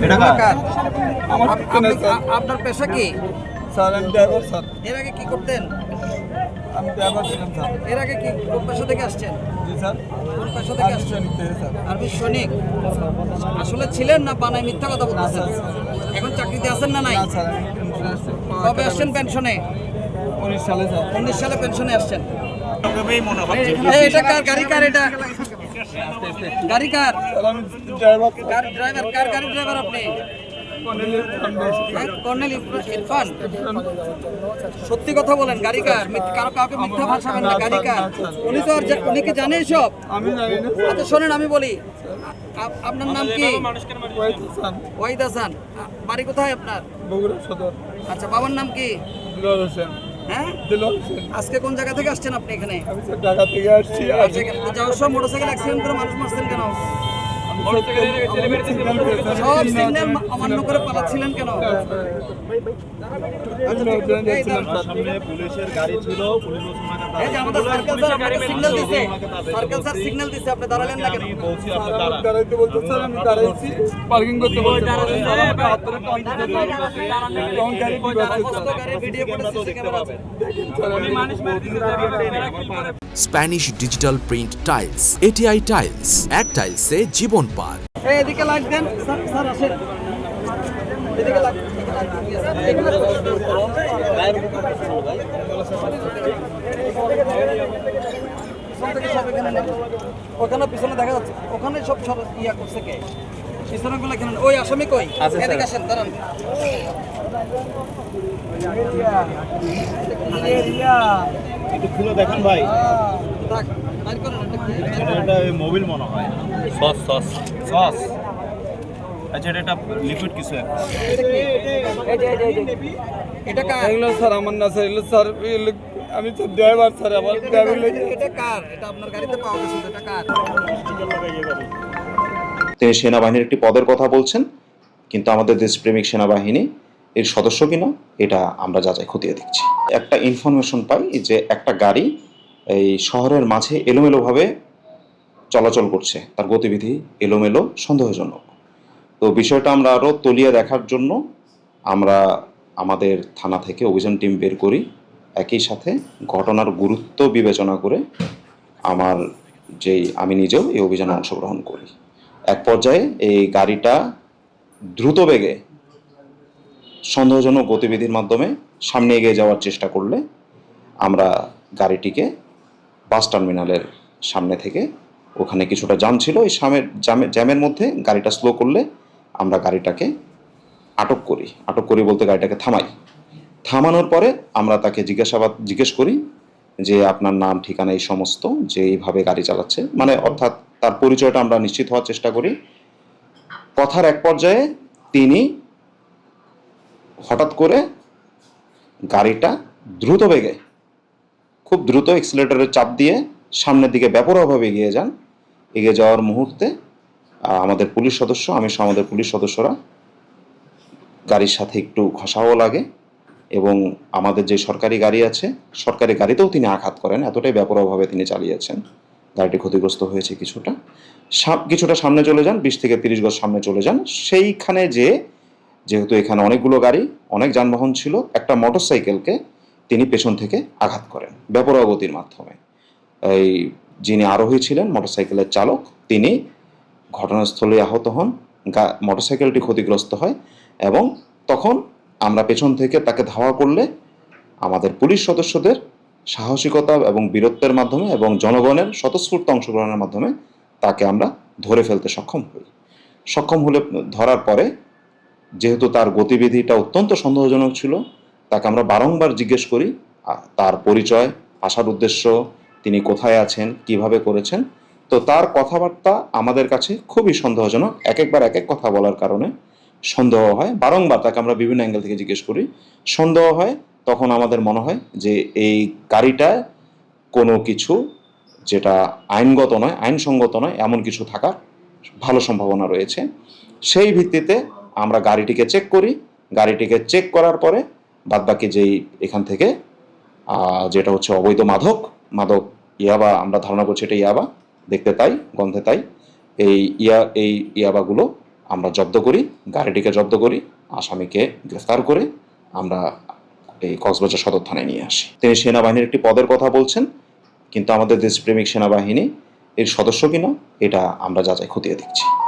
এটা কার? আপনার পেশা কি? স্যার আমি ড্রাইভার স্যার। এর আগে কি করতেন? আমি ড্রাইভার ছিলাম স্যার। এর আগে কি কোন পেশা থেকে আসছেন? জি স্যার। কোন পেশা থেকে আমি আসছেন? সৈনিক থেকে স্যার। আর্মি সৈনিক। আসলে ছিলেন না বানাই মিথ্যা কথা বলতেছেন? না, স্যার। এখন চাকরিতে আছেন না নাই? না স্যার আমি ইন্স্যুরেন্স কবে আসছেন পেনশনে? 19 সালে স্যার। 19 সালে পেনশনে আসছেন। স্যার এটা কার গাড়ি? কার এটা? গাড়ি কার? স্যার আমি ড্রাইভার স্যার। গাড়ি ড্রাইভার কার? গাড়ি ড্রাইভার আপনি? কর্নেল ইরফান। সত্যি কথা বলেন, গাড়ি কার? কাউকে মিথ্যা ভাষাবেন না। গাড়ি কার? উনি তো আর উনি কি জানে সব? আমি জানি না আচ্ছা শোনেন, আমি বলি, আপনার নাম কি? ওয়াইদ হাসান, ওয়াহিদ হাসান। বাড়ি কোথায় আপনার? বগুড়া সদর। আচ্ছা, বাবার নাম কি? দিলওয়ার হোসেন। হ্যাঁ, দিলওয়ার হোসেন। আজকে কোন জায়গা থেকে আসছেন আপনি এখানে? আমি স্যার ঢাকা থেকে আসছি। আচ্ছা, তো যাওয়ার সময় মোটরসাইকেল অ্যাক্সিডেন্ট করে মানুষ মারছেন কেন? সব সিগন্যাল অমান্য করে পালাচ্ছিলেন কেন? সামনে পুলিশের গাড়ি ছিল, পুলিশ এই যে আমাদের সার্কেল স্যার আপনাকে সিগন্যাল দিছে, সার্কেল স্যার সিগন্যাল দিছে, আপনি দাঁড়ালেন না কেন? বলছি আপনি আমি দাঁড়ান। দাঁড়াইতে বলতে স্যার আমি দাঁড়াইছি, পার্কিং করতে বলতে স্যার আমাকে হাতরে টান দিতে তখন গাড়ি কি করছে সমস্ত গাড়ির ভিডিও ফুটেজ সিসি ক্যামেরা আছে। স্যার আমি Spanish digital print tiles, ATI tiles, এক টাইলসে জীবন পার। এই এদিকে লাইট দেন স্যার, স্যার আসেন এদিকে লাইট। ওখানে পিছনে দেখা যাচ্ছে, ওখানে সব সব ইয়া করছে কে? পিছনে গুলো এখানে ওই আসামি কই? এদিকে আসেন, দাঁড়ান। একটু খুলে দেখেন ভাই, থাক, বাইর করেন, এটা কি? এটা মোবিল মনে হয়। Sauce sauce sauce. আচ্ছা, এটা একটা লিকুইড কিছু একটা। এটা কি? এই যে। এটা কার? এগুলো স্যার আমার না স্যার, এগুলো স্যার আমি তো ড্রাইভার স্যার, আমার ড্রাইভিং এটা কার? এটা আপনার গাড়িতে পাওয়া গেছে তো, এটা কার? তিনি সেনাবাহিনীর একটি পদের কথা বলছেন, কিন্তু আমাদের দেশপ্রেমিক সেনাবাহিনী এর সদস্য কিনা এটা আমরা যাচাই খতিয়ে দেখছি। একটা ইনফরমেশন পাই যে একটা গাড়ি এই শহরের মাঝে এলোমেলোভাবে চলাচল করছে, তার গতিবিধি এলোমেলো, সন্দেহজনক। তো বিষয়টা আমরা আরও তলিয়ে দেখার জন্য আমরা আমাদের থানা থেকে অভিযান টিম বের করি। একই সাথে ঘটনার গুরুত্ব বিবেচনা করে আমি নিজেও এই অভিযানে অংশগ্রহণ করি। এক পর্যায়ে এই গাড়িটা দ্রুত বেগে সন্দেহজনক গতিবিধির মাধ্যমে সামনে এগিয়ে যাওয়ার চেষ্টা করলে আমরা গাড়িটিকে বাস টার্মিনালের সামনে থেকে, ওখানে কিছুটা জ্যাম ছিল, এই জ্যামের মধ্যে গাড়িটা স্লো করলে আমরা গাড়িটাকে আটক করি বলতে গাড়িটাকে থামানোর পরে আমরা তাকে জিজ্ঞেস করি যে আপনার নাম, ঠিকানা, এই সমস্ত, যে এইভাবে গাড়ি চালাচ্ছে, মানে অর্থাৎ তার পরিচয়টা আমরা নিশ্চিত হওয়ার চেষ্টা করি। কথার এক পর্যায়ে তিনি হঠাৎ করে গাড়িটা দ্রুত বেগে, খুব দ্রুত এক্সিলারেটরের চাপ দিয়ে সামনের দিকে বেপরোয়াভাবে এগিয়ে যান। এগিয়ে যাওয়ার মুহূর্তে আমাদের পুলিশ সদস্য, আমি সহ আমাদের পুলিশ সদস্যরা গাড়ির সাথে একটু ঘষাও লাগে এবং আমাদের যে সরকারি গাড়ি আছে, সরকারি গাড়িতেও তিনি আঘাত করেন। এতটাই বেপরোয়াভাবে তিনি চালিয়েছেন, গাড়িটি ক্ষতিগ্রস্ত হয়েছে কিছুটা সামনে চলে যান, 20 থেকে 30 গজ সামনে চলে যান। সেইখানে যেহেতু এখানে অনেকগুলো গাড়ি, অনেক যানবাহন ছিল, একটা মোটরসাইকেলকে তিনি পেছন থেকে আঘাত করেন বেপরোয়া গতির মাধ্যমে। এই যিনি আরোহী ছিলেন, মোটরসাইকেলের চালক, তিনি ঘটনাস্থলে আহত হন, মোটরসাইকেলটি ক্ষতিগ্রস্ত হয় এবং তখন আমরা পেছন থেকে তাকে ধাওয়া করলে আমাদের পুলিশ সদস্যদের সাহসিকতা এবং বীরত্বের মাধ্যমে এবং জনগণের স্বতঃস্ফূর্ত অংশগ্রহণের মাধ্যমে তাকে আমরা ধরে ফেলতে সক্ষম হলে ধরার পরে, যেহেতু তার গতিবিধিটা অত্যন্ত সন্দেহজনক ছিল, তাকে আমরা বারংবার জিজ্ঞেস করি তার পরিচয়, আসার উদ্দেশ্য, তিনি কোথায় আছেন, কিভাবে করেছেন। তো তার কথাবার্তা আমাদের কাছে খুবই সন্দেহজনক। একবার এক কথা বলার কারণে সন্দেহ হয়, বারংবার তাকে আমরা বিভিন্ন অ্যাঙ্গেল থেকে জিজ্ঞেস করি, সন্দেহ হয়। তখন আমাদের মনে হয় যে এই গাড়িটায় কোনো কিছু যেটা আইনগত নয়, আইনসঙ্গত নয়, এমন কিছু থাকার ভালো সম্ভাবনা রয়েছে। সেই ভিত্তিতে আমরা গাড়িটিকে চেক করার পরে বাদবাকি যেই এখান থেকে যেটা হচ্ছে অবৈধ মাদক ইয়াবা, আমরা ধারণা করছি এটা ইয়াবা, দেখতে তাই, গন্ধে তাই, এই ইয়াবাগুলো আমরা জব্দ করি, গাড়িটিকে জব্দ করি, আসামিকে গ্রেফতার করে আমরা এই কক্সবাজার সদর থানায় নিয়ে আসি। তিনি সেনাবাহিনীর একটি পদের কথা বলছেন, কিন্তু আমাদের দেশপ্রেমিক সেনাবাহিনী এর সদস্য কিনা এটা আমরা যাচাই খতিয়ে দেখছি।